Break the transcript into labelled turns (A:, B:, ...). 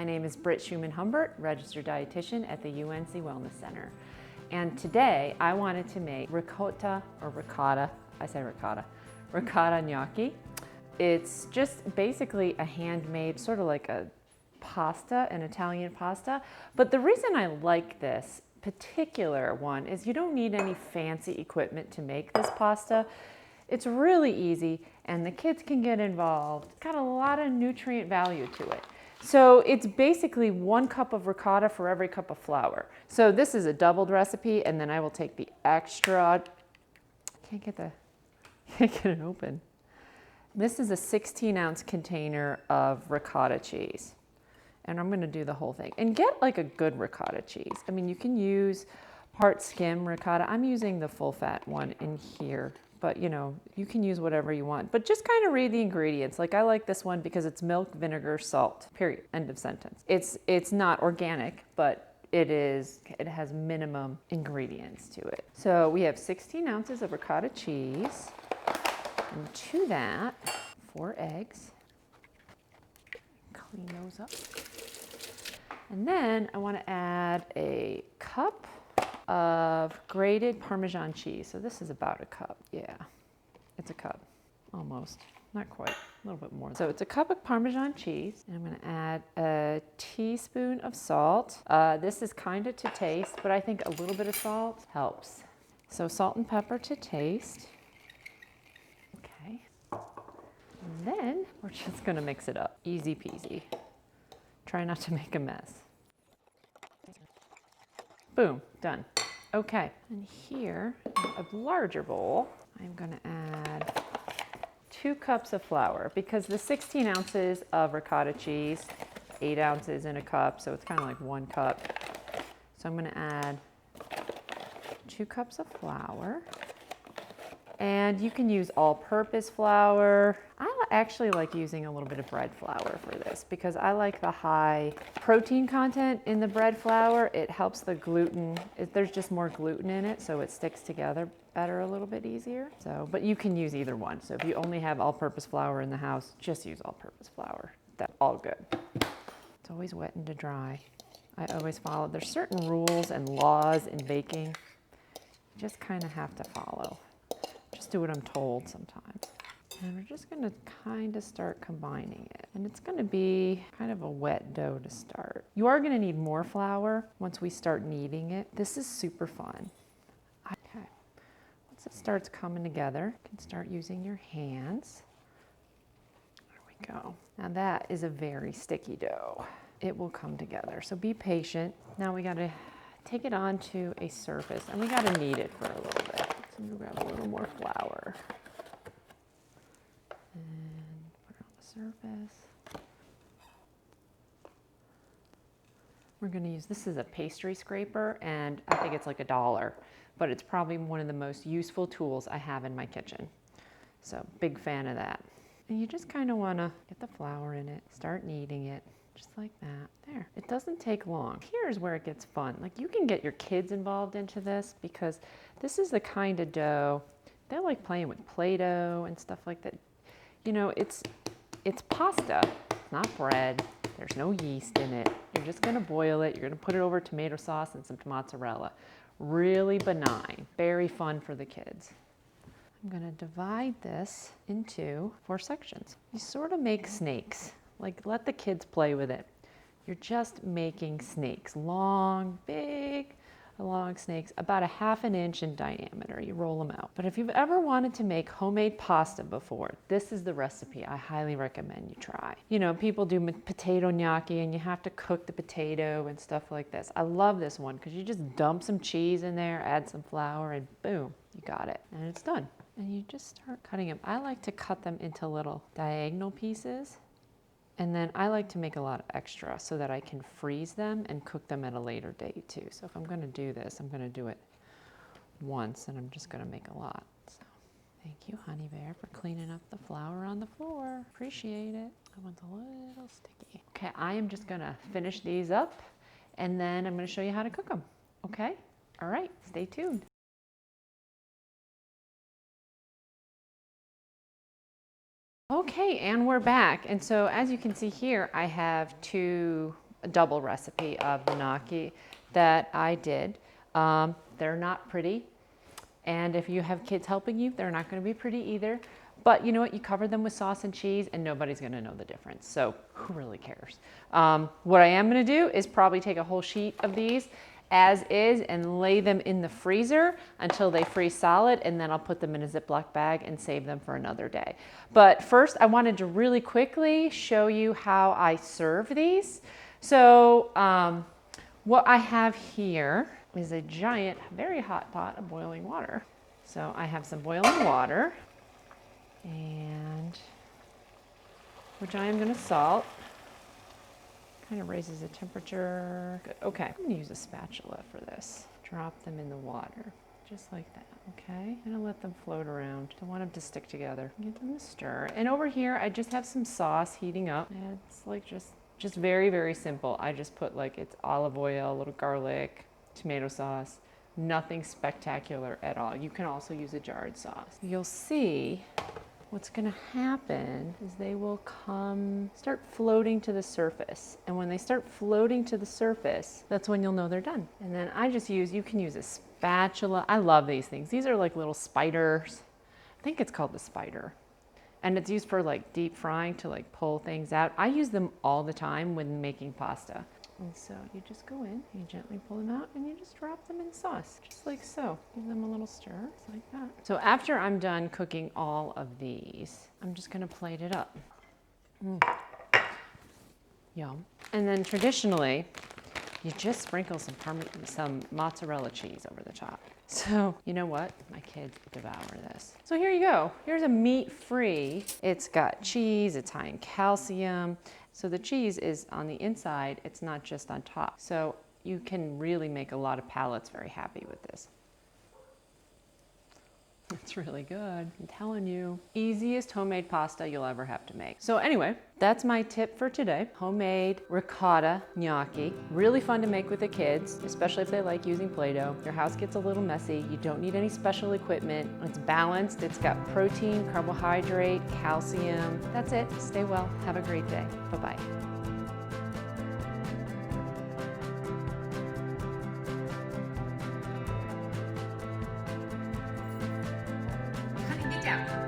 A: name is Britt Schumann-Humbert, registered dietitian at the UNC Wellness Center. And today I wanted to make ricotta gnocchi. It's just basically a handmade, sort of like a pasta, an Italian pasta. But the reason I like this particular one is you don't need any fancy equipment to make this pasta. It's really easy and the kids can get involved. It's got a lot of nutrient value to it. So it's basically 1 cup of ricotta for every cup of flour. So this is a doubled recipe, and then I will take the extra, can't get it open. This is a 16-ounce container of ricotta cheese. And I'm gonna do the whole thing. And get like a good ricotta cheese. I mean, you can use part skim ricotta. I'm using the full fat one in here, but you know, you can use whatever you want. But just kind of read the ingredients. Like I like this one because it's milk, vinegar, salt, period, end of sentence. It's not organic, but it has minimum ingredients to it. So we have 16 ounces of ricotta cheese. And to that, 4 eggs. Clean those up. And then I want to add a cup of grated Parmesan cheese. So this is about a cup. Yeah, it's a cup, almost, not quite, a little bit more. So it's a cup of Parmesan cheese. And I'm going to add a teaspoon of salt. This is kind of to taste, but I think a little bit of salt helps. So salt and pepper to taste. Okay. And then we're just going to mix it up. Easy peasy. Try not to make a mess. Boom, done. Okay, and here, in a larger bowl, I'm gonna add 2 cups of flour because the 16 ounces of ricotta cheese, 8 ounces in a cup, so it's kind of like 1 cup. So I'm gonna add 2 cups of flour. And you can use all-purpose flour. I actually like using a little bit of bread flour for this because I like the high protein content in the bread flour. It helps the gluten, there's just more gluten in it, so it sticks together better, a little bit easier. So, but you can use either one. So if you only have all-purpose flour in the house, just use all-purpose flour. That's all good. It's always wet and to dry. I always follow. There's certain rules and laws in baking. You just kind of have to follow. Just do what I'm told sometimes. And we're just gonna kind of start combining it. And it's gonna be kind of a wet dough to start. You are gonna need more flour once we start kneading it. This is super fun. Okay, once it starts coming together, you can start using your hands. There we go. Now that is a very sticky dough. It will come together, so be patient. Now we gotta take it onto a surface and we gotta knead it for a little bit. So I'm gonna grab a little more flour and put it on the surface. We're gonna use, this is a pastry scraper and I think it's like $1, but it's probably one of the most useful tools I have in my kitchen. So big fan of that. And you just kind of wanna get the flour in it, start kneading it. Just like that. There. It doesn't take long. Here's where it gets fun. Like you can get your kids involved into this because this is the kind of dough they like playing with Play-Doh and stuff like that. You know, it's pasta. It's not bread. There's no yeast in it. You're just gonna boil it. You're gonna put it over tomato sauce and some mozzarella. Really benign. Very fun for the kids. I'm gonna divide this into 4 sections. You sort of make snakes. Like, let the kids play with it. You're just making snakes, long, big, long snakes, about a ½ an inch in diameter. You roll them out. But if you've ever wanted to make homemade pasta before, this is the recipe I highly recommend you try. You know, people do potato gnocchi and you have to cook the potato and stuff like this. I love this one because you just dump some cheese in there, add some flour, and boom, you got it. And it's done. And you just start cutting them. I like to cut them into little diagonal pieces. And then I like to make a lot of extra so that I can freeze them and cook them at a later date too. So if I'm gonna do this, I'm gonna do it once and I'm just gonna make a lot. So thank you, Honey Bear, for cleaning up the flour on the floor. Appreciate it. That one's a little sticky. Okay, I am just gonna finish these up and then I'm gonna show you how to cook them. Okay? All right, stay tuned. Okay, and we're back. And so as you can see here, I have 2 a double recipe of the gnocchi that I did. They're not pretty. And if you have kids helping you, they're not going to be pretty either. But you know what? You cover them with sauce and cheese and nobody's going to know the difference. So who really cares? What I am going to do is probably take a whole sheet of these as is and lay them in the freezer until they freeze solid, and then I'll put them in a Ziploc bag and save them for another day. But first, I wanted to really quickly show you how I serve these. So what I have here is a giant, very hot pot of boiling water. So I have some boiling water, and which I am going to salt. Kind of raises the temperature. Good. Okay, I'm going to use a spatula for this. Drop them in the water, just like that. Okay, and I'll let them float around. Don't want them to stick together. Give them a stir. And over here, I just have some sauce heating up. And it's like just very, very simple. I just put like it's olive oil, a little garlic, tomato sauce. Nothing spectacular at all. You can also use a jarred sauce. You'll see what's going to happen is they will start floating to the surface. And when they start floating to the surface, that's when you'll know they're done. And then you can use a spatula. I love these things. These are like little spiders. I think it's called the spider. And it's used for like deep frying to like pull things out. I use them all the time when making pasta. And so you just go in, you gently pull them out, and you just drop them in sauce, just like so. Give them a little stir, just like that. So after I'm done cooking all of these, I'm just gonna plate it up. Yum. And then traditionally, you just sprinkle some mozzarella cheese over the top. So you know what? My kids devour this. So here you go. Here's a meat-free. It's got cheese, it's high in calcium. So the cheese is on the inside, it's not just on top. So you can really make a lot of palates very happy with this. It's really good, I'm telling you. Easiest homemade pasta you'll ever have to make. So anyway, that's my tip for today. Homemade ricotta gnocchi. Really fun to make with the kids, especially if they like using Play-Doh. Your house gets a little messy. You don't need any special equipment. It's balanced. It's got protein, carbohydrate, calcium. That's it. Stay well. Have a great day. Bye-bye.
B: Down.